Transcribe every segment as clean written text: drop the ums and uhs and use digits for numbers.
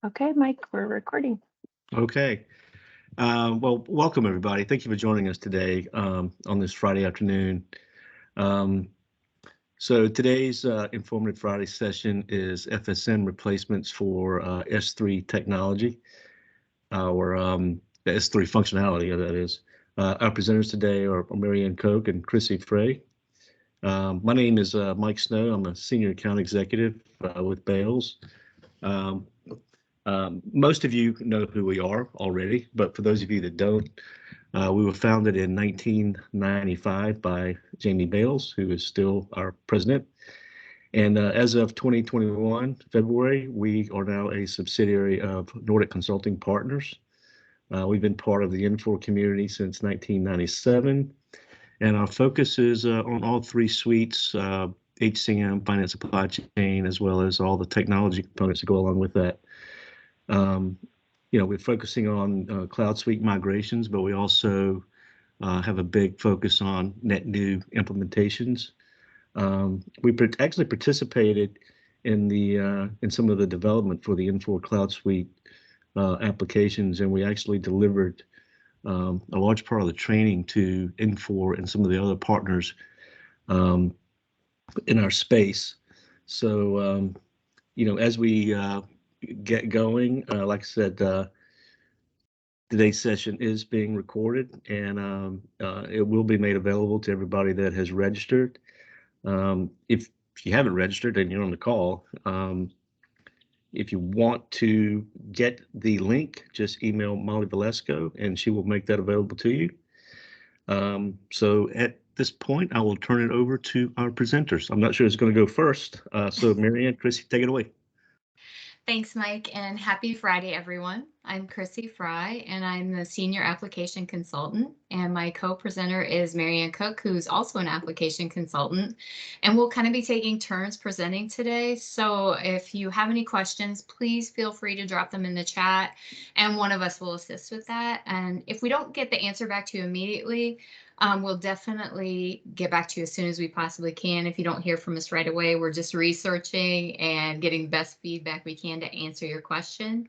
Okay, Mike, we're recording. Okay. Well, welcome everybody. Thank you for joining us today on this Friday afternoon. Um, so today's Informative Friday session is FSM replacements for S3 technology, or the S3 functionality, that is. Our presenters today are Marianne Koch and Chrissy Frey. My name is Mike Snow. I'm a senior account executive with Bales. Um, Most of you know who we are already, but for those of you that don't, we were founded in 1995 by Jamie Bales, who is still our president. And as of 2021, February, we are now a subsidiary of Nordic Consulting Partners. We've been part of the Infor community since 1997, and our focus is on all three suites, HCM, finance supply chain, as well as all the technology components that go along with that. Um, we're focusing on Cloud Suite migrations, but we also have a big focus on net new implementations. We actually participated in some of the development for the Infor Cloud Suite applications, and we actually delivered a large part of the training to Infor and some of the other partners um, in our space. So, as we get going, like I said, today's session is being recorded, and it will be made available to everybody that has registered. If you haven't registered and you're on the call, if you want to get the link, just email Molly Valesco, and she will make that available to you. So at this point, I will turn it over to our presenters. I'm not sure who's going to go first. So Marianne, Chrissy, take it away. Thanks, Mike, and happy Friday, everyone. I'm Chrissy Frey, and I'm the Senior Application Consultant, and my co-presenter is Marianne Koch, who's also an application consultant, and we'll kind of be taking turns presenting today. So if you have any questions, please feel free to drop them in the chat, and one of us will assist with that. And if we don't get the answer back to you immediately, we'll definitely get back to you as soon as we possibly can. If you don't hear from us right away, we're just researching and getting the best feedback we can to answer your question.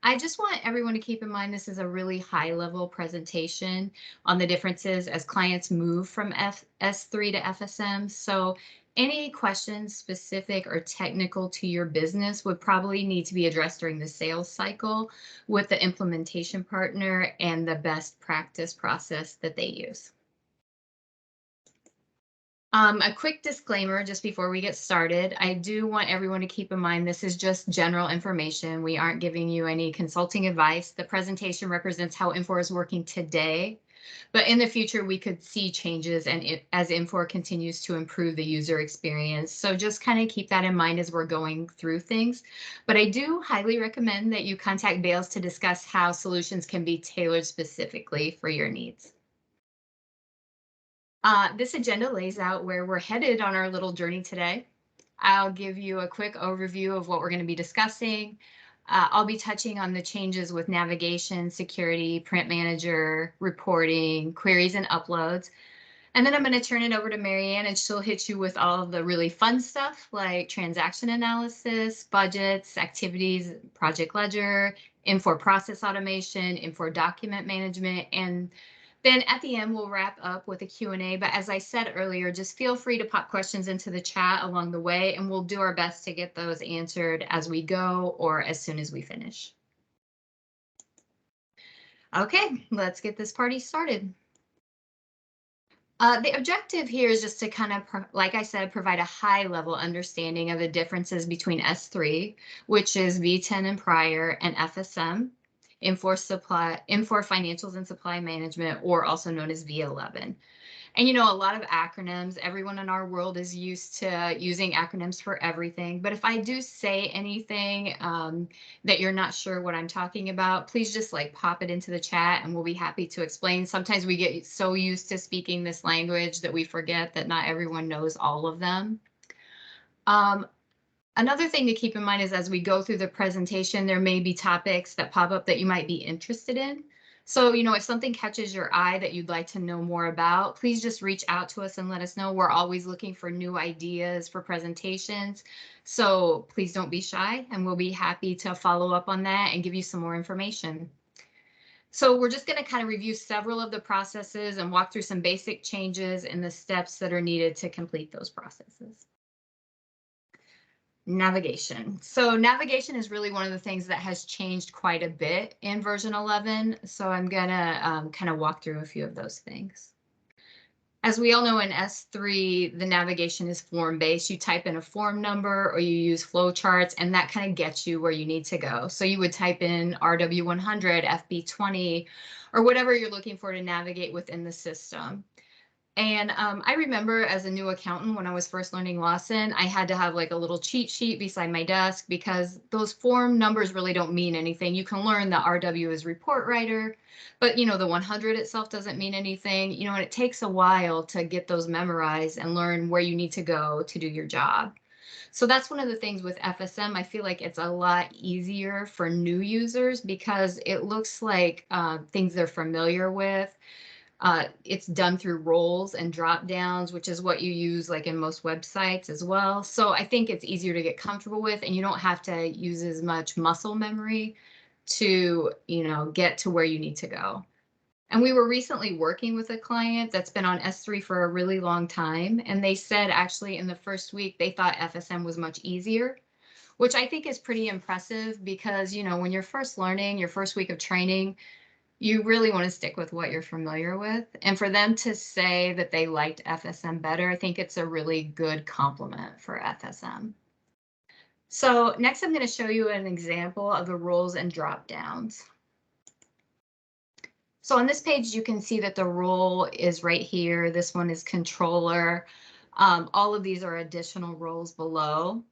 I just want everyone to keep in mind this is a really high-level presentation on the differences as clients move from S3 to FSM. So any questions specific or technical to your business would probably need to be addressed during the sales cycle with the implementation partner and the best practice process that they use. A quick disclaimer just before we get started. I do want everyone to keep in mind this is just general information. We aren't giving you any consulting advice. The presentation represents how Infor is working today, but in the future we could see changes as Infor continues to improve the user experience. So just kind of keep that in mind as we're going through things. But I do highly recommend that you contact Bales to discuss how solutions can be tailored specifically for your needs. This agenda lays out where we're headed on our little journey today. I'll give you a quick overview of what we're going to be discussing. I'll be touching on the changes with navigation, security, print manager, reporting, queries, and uploads. And then I'm going to turn it over to Marianne, and she'll hit you with all of the really fun stuff like transaction analysis, budgets, activities, project ledger, Infor process automation, Infor document management, and then at the end, we'll wrap up with a Q&A. But as I said earlier, just feel free to pop questions into the chat along the way, and we'll do our best to get those answered as we go or as soon as we finish. Okay, let's get this party started. The objective here is just to kind of, like I said, provide a high-level understanding of the differences between S3, which is V10 and prior, and FSM, Infor Financials and Supply Management, or also known as V11. And, a lot of acronyms, everyone in our world is used to using acronyms for everything. But if I do say anything that you're not sure what I'm talking about, please just pop it into the chat and we'll be happy to explain. Sometimes we get so used to speaking this language that we forget that not everyone knows all of them. Another thing to keep in mind is as we go through the presentation, there may be topics that pop up that you might be interested in. So, if something catches your eye that you'd like to know more about, please just reach out to us and let us know. We're always looking for new ideas for presentations. So please don't be shy, and we'll be happy to follow up on that and give you some more information. So we're just going to kind of review several of the processes and walk through some basic changes and the steps that are needed to complete those processes. Navigation. So navigation is really one of the things that has changed quite a bit in version 11. So I'm going to kind of walk through a few of those things. As we all know, in S3, the navigation is form-based. You type in a form number or you use flowcharts, and that kind of gets you where you need to go. So you would type in RW100, FB20, or whatever you're looking for to navigate within the system. And I remember as a new accountant, when I was first learning Lawson, I had to have like a little cheat sheet beside my desk because those form numbers really don't mean anything. You can learn that RW is report writer, but the 100 itself doesn't mean anything, and it takes a while to get those memorized and learn where you need to go to do your job. So that's one of the things with FSM. I feel like it's a lot easier for new users because it looks like things they're familiar with. It's done through roles and drop downs, which is what you use like in most websites as well. So I think it's easier to get comfortable with, and you don't have to use as much muscle memory to, get to where you need to go. And we were recently working with a client that's been on S3 for a really long time. And they said actually in the first week, they thought FSM was much easier, which I think is pretty impressive because, when you're first learning, your first week of training, you really want to stick with what you're familiar with. And for them to say that they liked FSM better, I think it's a really good compliment for FSM. So next, I'm going to show you an example of the roles and drop downs. So on this page, you can see that the role is right here. This one is controller. All of these are additional roles below.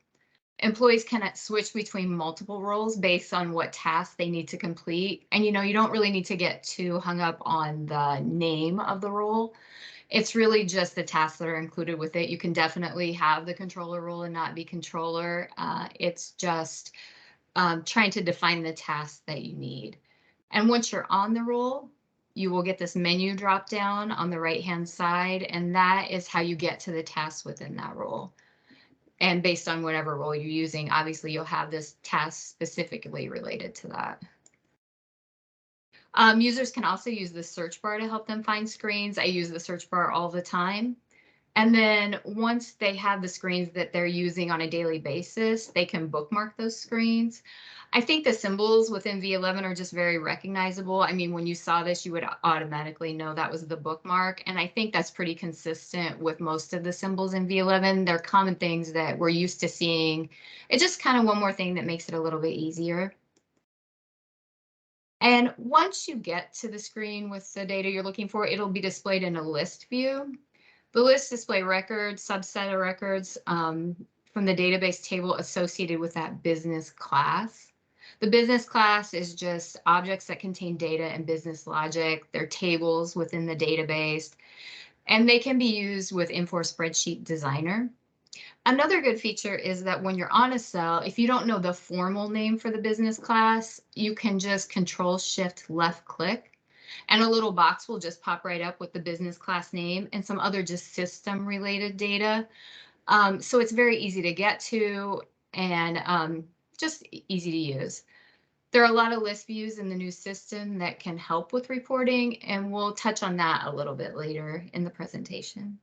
Employees can switch between multiple roles based on what tasks they need to complete. And, you don't really need to get too hung up on the name of the role. It's really just the tasks that are included with it. You can definitely have the controller role and not be controller. It's just trying to define the tasks that you need. And once you're on the role, you will get this menu drop down on the right-hand side, and that is how you get to the tasks within that role. And based on whatever role you're using, obviously you'll have this task specifically related to that. Users can also use the search bar to help them find screens. I use the search bar all the time. And then once they have the screens that they're using on a daily basis, they can bookmark those screens. I think the symbols within V11 are just very recognizable. I mean, when you saw this, you would automatically know that was the bookmark. And I think that's pretty consistent with most of the symbols in V11. They're common things that we're used to seeing. It's just kind of one more thing that makes it a little bit easier. And once you get to the screen with the data you're looking for, it'll be displayed in a list view. The list display records, subset of records from the database table associated with that business class. The business class is just objects that contain data and business logic. They're tables within the database, and they can be used with Infor Spreadsheet Designer. Another good feature is that when you're on a cell, if you don't know the formal name for the business class, you can just Control-Shift left click, and a little box will just pop right up with the business class name and some other just system related data. So it's very easy to get to and just easy to use. There are a lot of list views in the new system that can help with reporting, and we'll touch on that a little bit later in the presentation.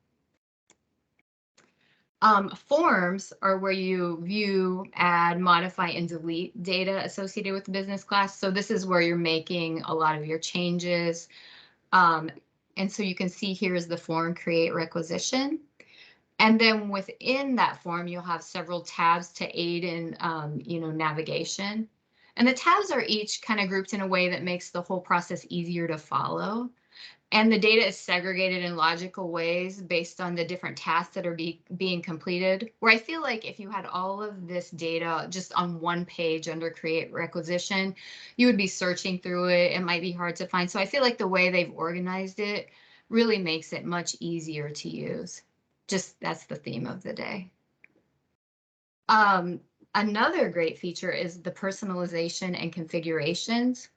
Forms are where you view, add, modify, and delete data associated with the business class. So this is where you're making a lot of your changes. And so you can see here is the form create requisition. And then within that form, you'll have several tabs to aid in, navigation. And the tabs are each kind of grouped in a way that makes the whole process easier to follow. And the data is segregated in logical ways based on the different tasks that are being completed, where I feel like if you had all of this data just on one page under create requisition, you would be searching through it. It might be hard to find. So I feel like the way they've organized it really makes it much easier to use. Just that's the theme of the day. Another great feature is the personalization and configurations.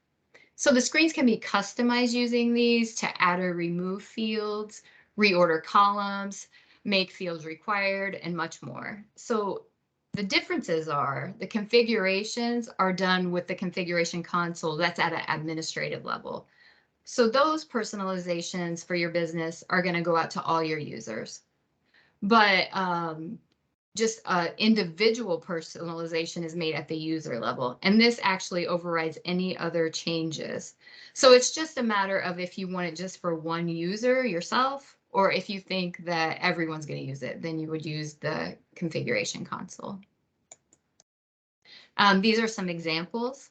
So the screens can be customized using these to add or remove fields, reorder columns, make fields required, and much more. So the differences are the configurations are done with the configuration console. That's at an administrative level. So those personalizations for your business are going to go out to all your users. But just individual personalization is made at the user level, and this actually overrides any other changes. So it's just a matter of if you want it just for one user yourself, or if you think that everyone's going to use it, then you would use the configuration console. These are some examples.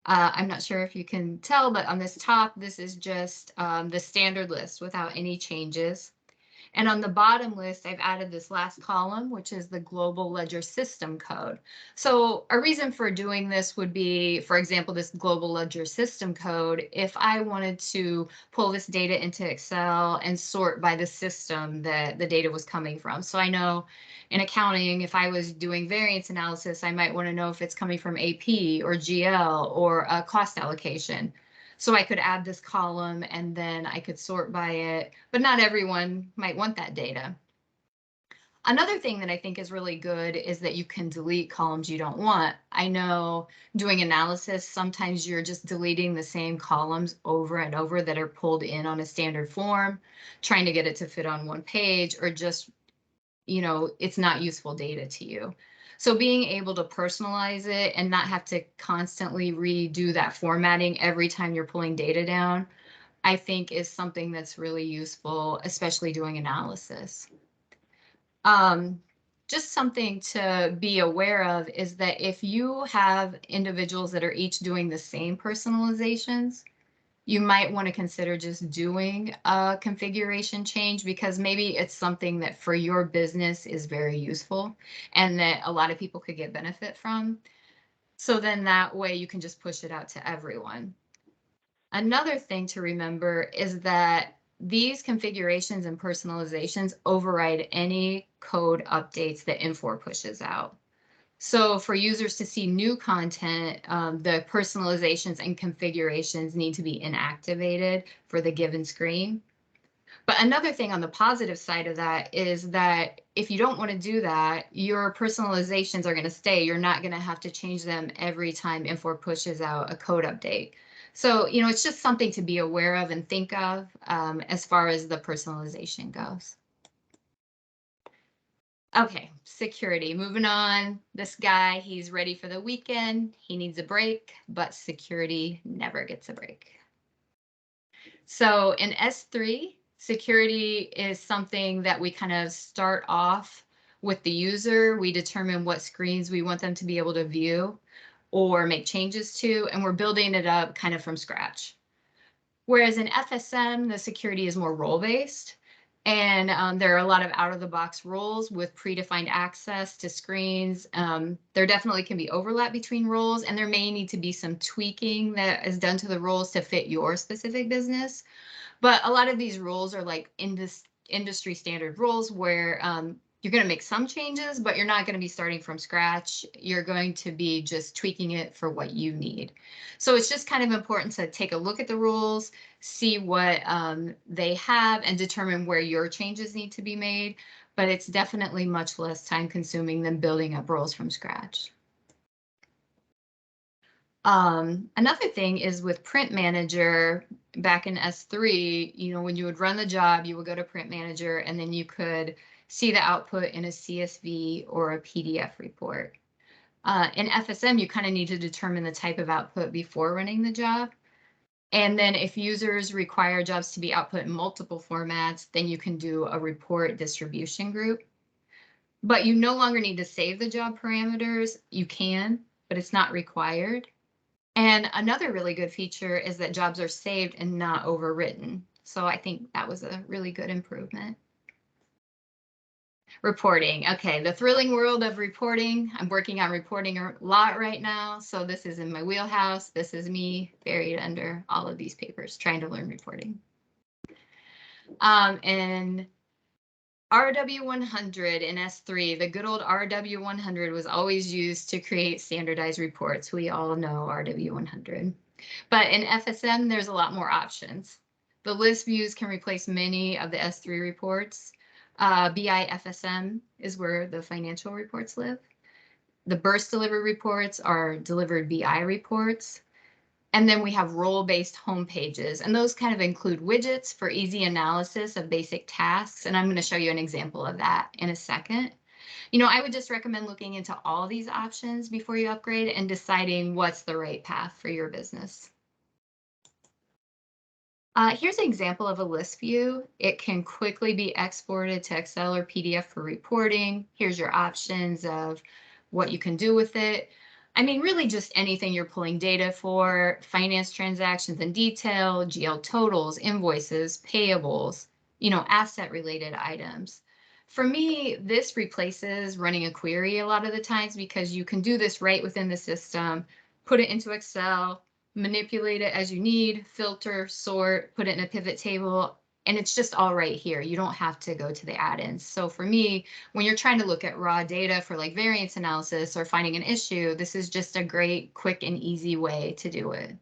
I'm not sure if you can tell, but on this top, this is just the standard list without any changes. And on the bottom list, I've added this last column, which is the global ledger system code. So a reason for doing this would be, for example, this global ledger system code. If I wanted to pull this data into Excel and sort by the system that the data was coming from. So I know in accounting, if I was doing variance analysis, I might want to know if it's coming from AP or GL or a cost allocation. So I could add this column and then I could sort by it, but not everyone might want that data. Another thing that I think is really good is that you can delete columns you don't want. I know doing analysis, sometimes you're just deleting the same columns over and over that are pulled in on a standard form, trying to get it to fit on one page, or just, you know, it's not useful data to you. So being able to personalize it and not have to constantly redo that formatting every time you're pulling data down, I think is something that's really useful, especially doing analysis. Just something to be aware of is that if you have individuals that are each doing the same personalizations, you might want to consider just doing a configuration change, because maybe it's something that for your business is very useful and that a lot of people could get benefit from. So then that way you can just push it out to everyone. Another thing to remember is that these configurations and personalizations override any code updates that Infor pushes out. So for users to see new content, the personalizations and configurations need to be inactivated for the given screen. But another thing on the positive side of that is that if you don't want to do that, your personalizations are going to stay. You're not going to have to change them every time Infor pushes out a code update. So, you know, it's just something to be aware of and think of as far as the personalization goes. Okay, security, moving on. This guy, he's ready for the weekend. He needs a break, but security never gets a break. So in S3, security is something that we kind of start off with the user. We determine what screens we want them to be able to view or make changes to, and we're building it up kind of from scratch. Whereas in FSM, the security is more role-based. And there are a lot of out-of-the-box roles with predefined access to screens. There definitely can be overlap between roles, and there may need to be some tweaking that is done to the roles to fit your specific business. But a lot of these roles are like industry standard roles where you're going to make some changes, but you're not going to be starting from scratch. You're going to be just tweaking it for what you need. So it's just kind of important to take a look at the rules, see what they have, and determine where your changes need to be made. But it's definitely much less time consuming than building up roles from scratch. Another thing is with Print Manager, back in S3, you know, when you would run the job, you would go to Print Manager and then you could see the output in a CSV or a PDF report. In FSM, you kind of need to determine the type of output before running the job. And then if users require jobs to be output in multiple formats, then you can do a report distribution group. But you no longer need to save the job parameters. You can, but it's not required. And another really good feature is that jobs are saved and not overwritten. So I think that was a really good improvement. Reporting. Okay, the thrilling world of reporting. I'm working on reporting a lot right now. So this is in my wheelhouse. This is me buried under all of these papers trying to learn reporting. And RW100 in S3, the good old RW100 was always used to create standardized reports. We all know RW100. But in FSM, there's a lot more options. The list views can replace many of the S3 reports. BI FSM is where the financial reports live. The burst delivery reports are delivered BI reports. And then we have role-based home pages, and those kind of include widgets for easy analysis of basic tasks. And I'm going to show you an example of that in a second. You know, I would just recommend looking into all these options before you upgrade and deciding what's the right path for your business. Here's an example of a list view. It can quickly be exported to Excel or PDF for reporting. Here's your options of what you can do with it. I mean, really just anything you're pulling data for, finance transactions in detail, GL totals, invoices, payables, you know, asset related items. For me, this replaces running a query a lot of the times because you can do this right within the system, put it into Excel, manipulate it as you need, filter, sort, put it in a pivot table, and it's just all right here. You don't have to go to the add-ins. So for me, when you're trying to look at raw data for like variance analysis or finding an issue, this is just a great, quick, and easy way to do it.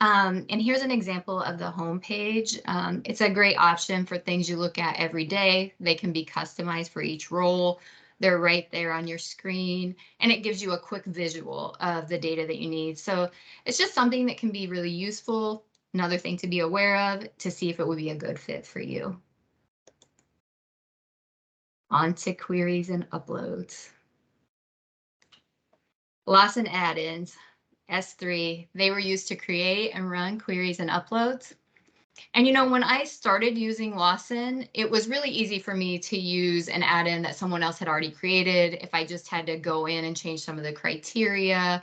And here's an example of the home page. It's a great option for things you look at every day. They can be customized for each role. They're right there on your screen, and it gives you a quick visual of the data that you need. So it's just something that can be really useful. Another thing to be aware of to see if it would be a good fit for you. On to queries and uploads. Lawson add-ins, S3, they were used to create and run queries and uploads. And you know, when I started using Lawson, it was really easy for me to use an add-in that someone else had already created if I just had to go in and change some of the criteria.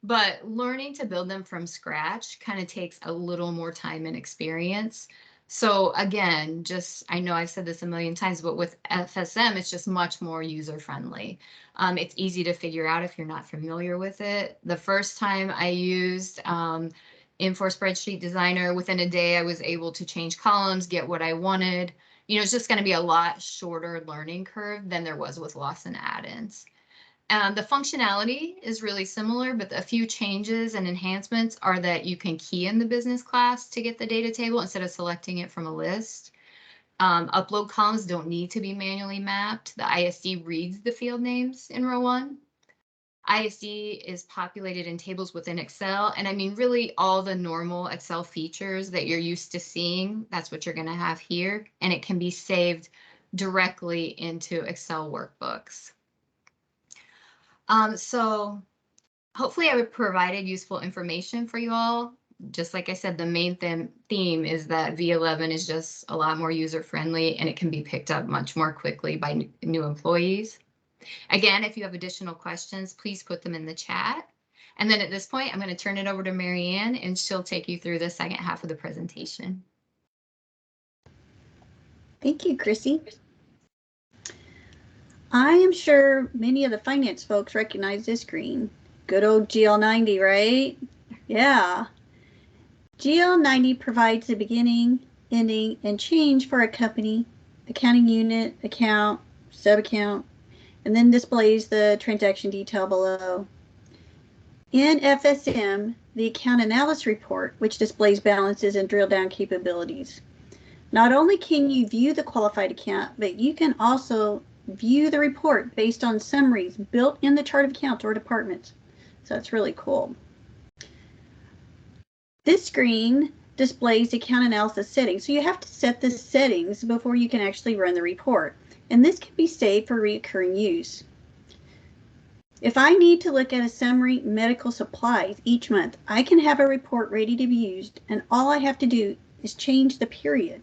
But learning to build them from scratch kind of takes a little more time and experience. So again, I know I've said this a million times, but with FSM, it's just much more user-friendly. It's easy to figure out if you're not familiar with it. The first time I used Infor Spreadsheet Designer, within a day, I was able to change columns, get what I wanted. You know, it's just going to be a lot shorter learning curve than there was with Lawson add-ins. The functionality is really similar, but a few changes and enhancements are that you can key in the business class to get the data table instead of selecting it from a list. Upload columns don't need to be manually mapped. The ISD reads the field names in row 1. ISD is populated in tables within Excel. And I mean, really all the normal Excel features that you're used to seeing, that's what you're going to have here. And it can be saved directly into Excel workbooks. So hopefully I provided useful information for you all. Just like I said, the main theme is that V11 is just a lot more user-friendly and it can be picked up much more quickly by new employees. Again, if you have additional questions, please put them in the chat. And then at this point, I'm going to turn it over to Marianne and she'll take you through the second half of the presentation. Thank you, Chrissy. I am sure many of the finance folks recognize this screen. Good old GL90, right? Yeah. GL90 provides the beginning, ending, and change for a company, accounting unit, account, sub-account, and then displays the transaction detail below. In FSM, the account analysis report, which displays balances and drill down capabilities. Not only can you view the qualified account, but you can also view the report based on summaries built in the chart of accounts or departments. So that's really cool. This screen displays account analysis settings. So you have to set the settings before you can actually run the report. And this can be saved for recurring use. If I need to look at a summary medical supplies each month, I can have a report ready to be used, and all I have to do is change the period.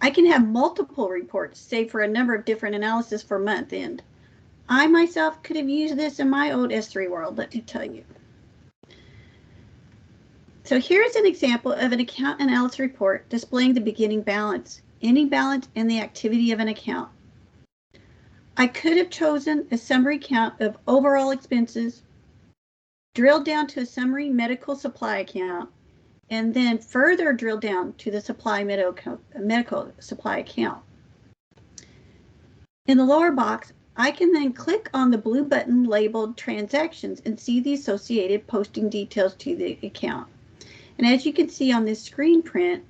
I can have multiple reports saved for a number of different analysis for month end. I myself could have used this in my old S3 world, let me tell you. So here's an example of an account analysis report displaying the beginning balance, ending balance, and the activity of an account. I could have chosen a summary count of overall expenses, drilled down to a summary medical supply account, and then further drill down to the medical supply account. In the lower box, I can then click on the blue button labeled Transactions and see the associated posting details to the account. And as you can see on this screen print,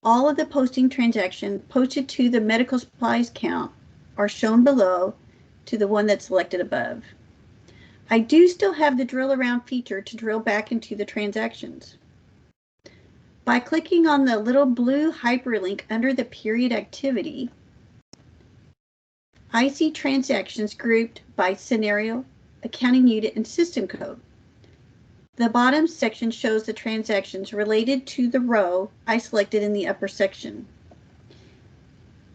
all of the posting transactions posted to the medical supplies account are shown below to the one that's selected above. I do still have the drill around feature to drill back into the transactions. By clicking on the little blue hyperlink under the period activity, I see transactions grouped by scenario, accounting unit, and system code. The bottom section shows the transactions related to the row I selected in the upper section.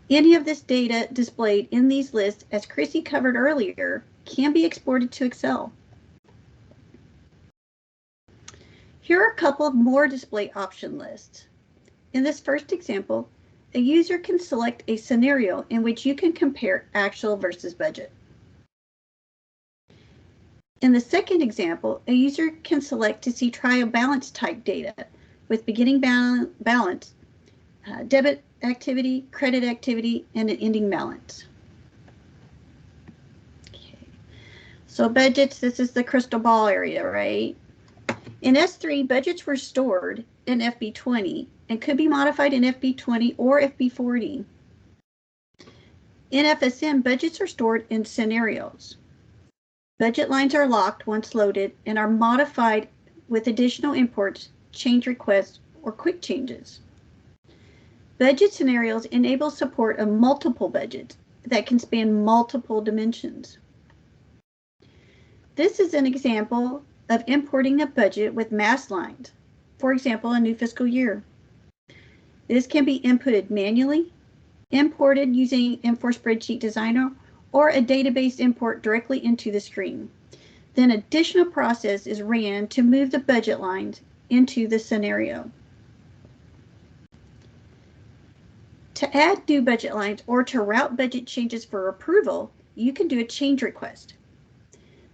Any of this data displayed in these lists, as Chrissy covered earlier, can be exported to Excel. Here are a couple of more display option lists. In this first example, a user can select a scenario in which you can compare actual versus budget. In the second example, a user can select to see trial balance type data with beginning balance, debit activity, credit activity, and an ending balance. Okay. So budgets, this is the crystal ball area, right? In S3, budgets were stored in FB20 and could be modified in FB20 or FB40. In FSM, budgets are stored in scenarios. Budget lines are locked once loaded and are modified with additional imports, change requests, or quick changes. Budget scenarios enable support of multiple budgets that can span multiple dimensions. This is an example of importing a budget with mass lines, for example, a new fiscal year. This can be inputted manually, imported using Infor Spreadsheet Designer, or a database import directly into the screen. Then additional process is ran to move the budget lines into the scenario. To add new budget lines or to route budget changes for approval, you can do a change request.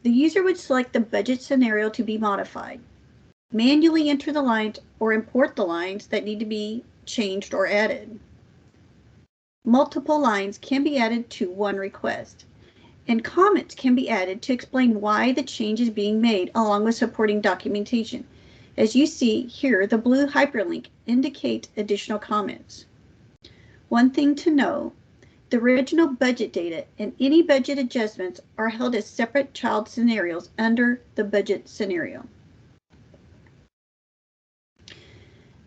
The user would select the budget scenario to be modified, manually enter the lines or import the lines that need to be changed or added. Multiple lines can be added to one request, and comments can be added to explain why the change is being made along with supporting documentation. As you see here, the blue hyperlink indicates additional comments. One thing to know, the original budget data and any budget adjustments are held as separate child scenarios under the budget scenario.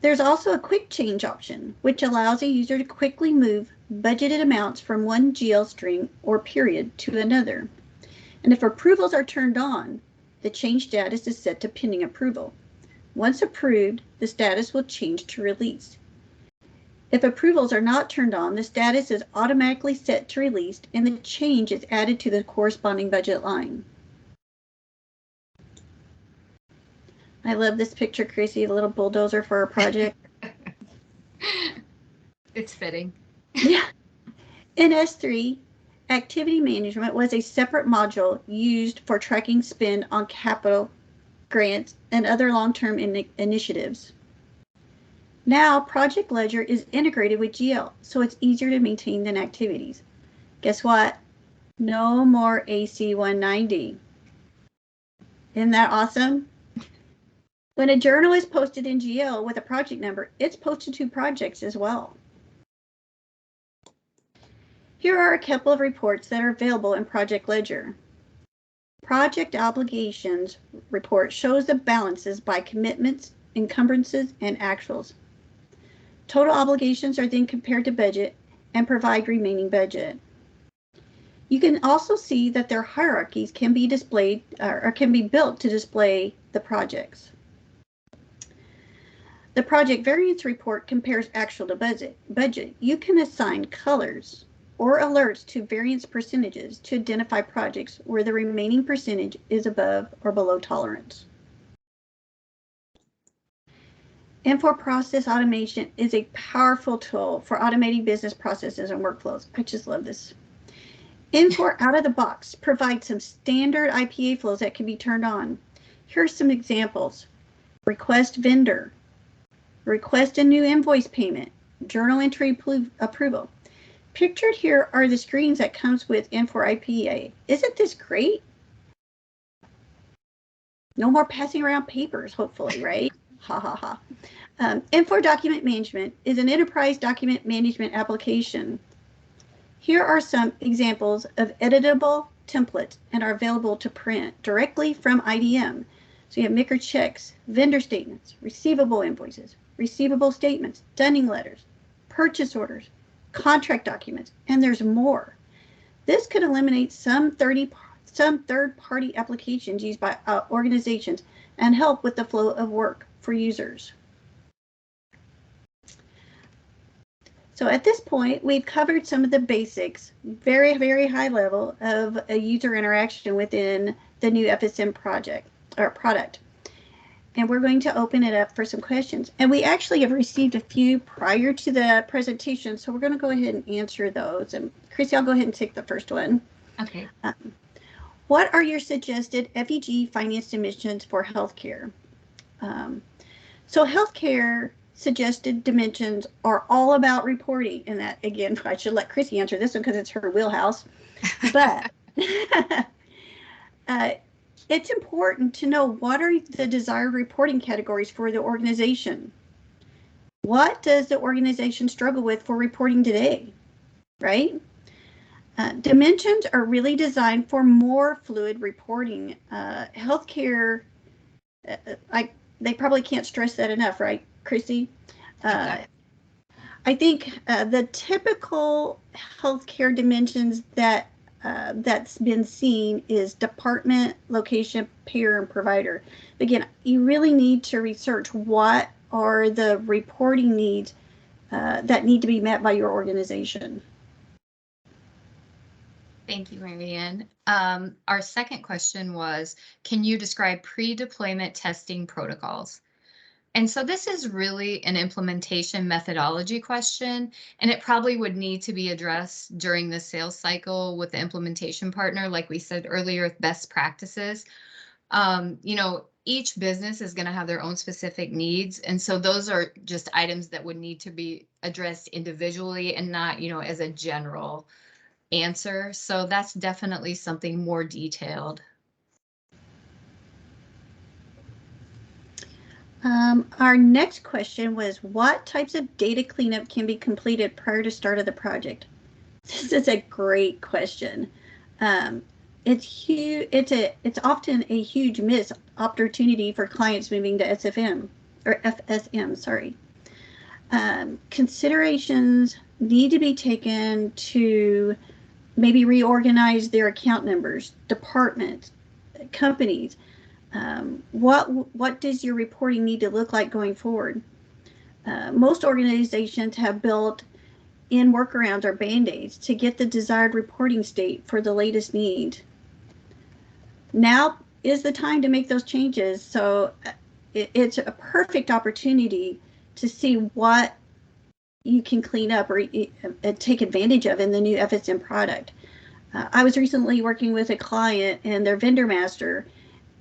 There's also a quick change option, which allows a user to quickly move budgeted amounts from one GL string or period to another. And if approvals are turned on, the change status is set to pending approval. Once approved, the status will change to released. If approvals are not turned on, the status is automatically set to released and the change is added to the corresponding budget line. I love this picture, Chrissy, the little bulldozer for our project. It's fitting. Yeah. In S3, activity management was a separate module used for tracking spend on capital grants and other long-term initiatives. Now, Project Ledger is integrated with GL, so it's easier to maintain than activities. Guess what? No more AC190. Isn't that awesome? When a journal is posted in GL with a project number, it's posted to projects as well. Here are a couple of reports that are available in Project Ledger. Project Obligations report shows the balances by commitments, encumbrances, and actuals. Total obligations are then compared to budget and provide remaining budget. You can also see that their hierarchies can be displayed or can be built to display the projects. The project variance report compares actual to budget. You can assign colors or alerts to variance percentages to identify projects where the remaining percentage is above or below tolerance. Infor Process Automation is a powerful tool for automating business processes and workflows. I just love this. Infor out of the box provides some standard IPA flows that can be turned on. Here are some examples. Request vendor, request a new invoice payment, journal entry approval. Pictured here are the screens that comes with Infor IPA. Isn't this great? No more passing around papers, hopefully, right? Ha ha ha. Infor Document Management is an enterprise document management application. Here are some examples of editable templates and are available to print directly from IDM. So you have maker checks, vendor statements, receivable invoices, receivable statements, dunning letters, purchase orders, contract documents, and there's more. This could eliminate some third-party applications used by organizations and help with the flow of work for users. So at this point, we've covered some of the basics, very, very high level of a user interaction within the new FSM project or product. And we're going to open it up for some questions. And we actually have received a few prior to the presentation, so we're going to go ahead and answer those. And Chrissy, I'll go ahead and take the first one. Okay. What are your suggested FEG finance dimensions for healthcare? So healthcare suggested dimensions are all about reporting. And that, again, I should let Chrissy answer this one because it's her wheelhouse. But it's important to know what are the desired reporting categories for the organization. What does the organization struggle with for reporting today, right? Dimensions are really designed for more fluid reporting. Healthcare, they probably can't stress that enough, right, Chrissy? I think the typical healthcare dimensions that's been seen is department, location, payer, and provider. Again, you really need to research what are the reporting needs that need to be met by your organization. Thank you, Marianne. Our second question was, can you describe pre-deployment testing protocols? And so this is really an implementation methodology question, and it probably would need to be addressed during the sales cycle with the implementation partner, like we said earlier, with best practices. You know, each business is going to have their own specific needs, and so those are just items that would need to be addressed individually and not, you know, as a general answer. So that's definitely something more detailed. Our next question was, what types of data cleanup can be completed prior to start of the project? This is a great question. It's huge. It's often a huge missed opportunity for clients moving to SFM or FSM. Sorry. Considerations need to be taken to maybe reorganize their account numbers, departments, companies. What does your reporting need to look like going forward? Most organizations have built in workarounds or band-aids to get the desired reporting state for the latest need. Now is the time to make those changes. So it's a perfect opportunity to see what you can clean up or take advantage of in the new FSM product. I was recently working with a client and their vendor master,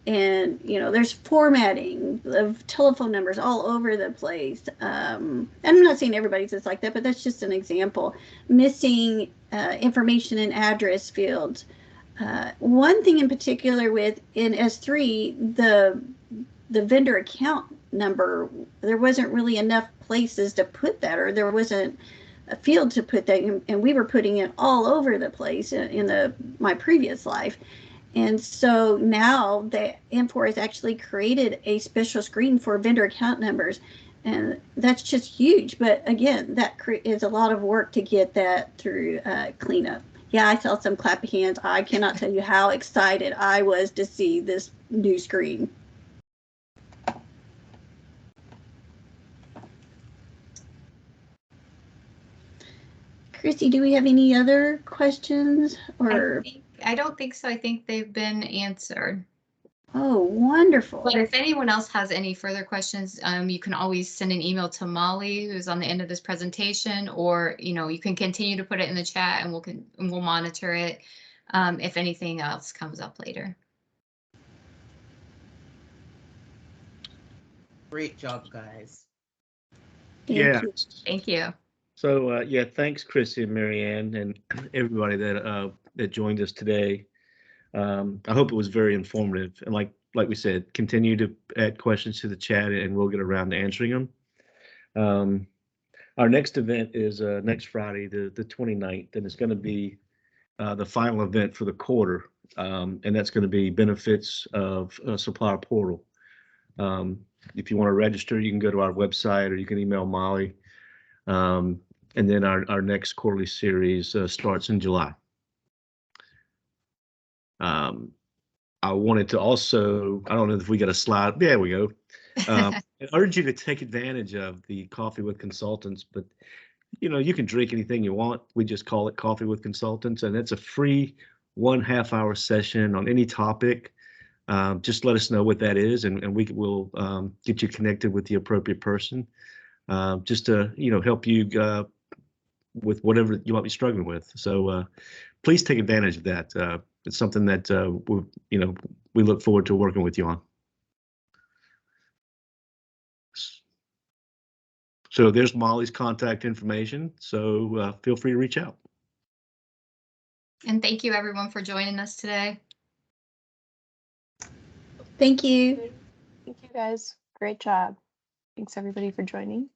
and you know, there's formatting of telephone numbers all over the place. And I'm not saying everybody's just like that, but that's just an example. Missing information in address fields. One thing in particular in S3, the vendor account number, there wasn't really enough places to put that, or there wasn't a field to put that in, and we were putting it all over the place in my previous life. And so now the Infor has actually created a special screen for vendor account numbers, and that's just huge. But again, that is a lot of work to get that through cleanup. Yeah, I saw some clapping hands. I cannot tell you how excited I was to see this new screen. Chrissy, do we have any other questions? Or I don't think so. I think they've been answered. Oh, wonderful. But if anyone else has any further questions, you can always send an email to Molly, who's on the end of this presentation, or you know, you can continue to put it in the chat, and we'll monitor it if anything else comes up later. Great job, guys. Yeah. Thank you. So yeah, thanks, Chrissy and Marianne, and everybody that joined us today. I hope it was very informative, and like we said, continue to add questions to the chat, and we'll get around to answering them. Our next event is next Friday, the 29th, and it's going to be the final event for the quarter, and that's going to be benefits of supplier portal. If you want to register, you can go to our website or you can email Molly. And then our next quarterly series starts in July. I wanted to also, I don't know if we got a slide. There we go. I urge you to take advantage of the Coffee with Consultants, but you can drink anything you want. We just call it Coffee with Consultants, and it's a free 1.5 hour session on any topic. Just let us know what that is, and we will get you connected with the appropriate person, just to help you with whatever you might be struggling with. So please take advantage of that. It's something that we look forward to working with you on. So there's Molly's contact information. So feel free to reach out. And thank you everyone for joining us today. Thank you. Thank you guys. Great job. Thanks everybody for joining.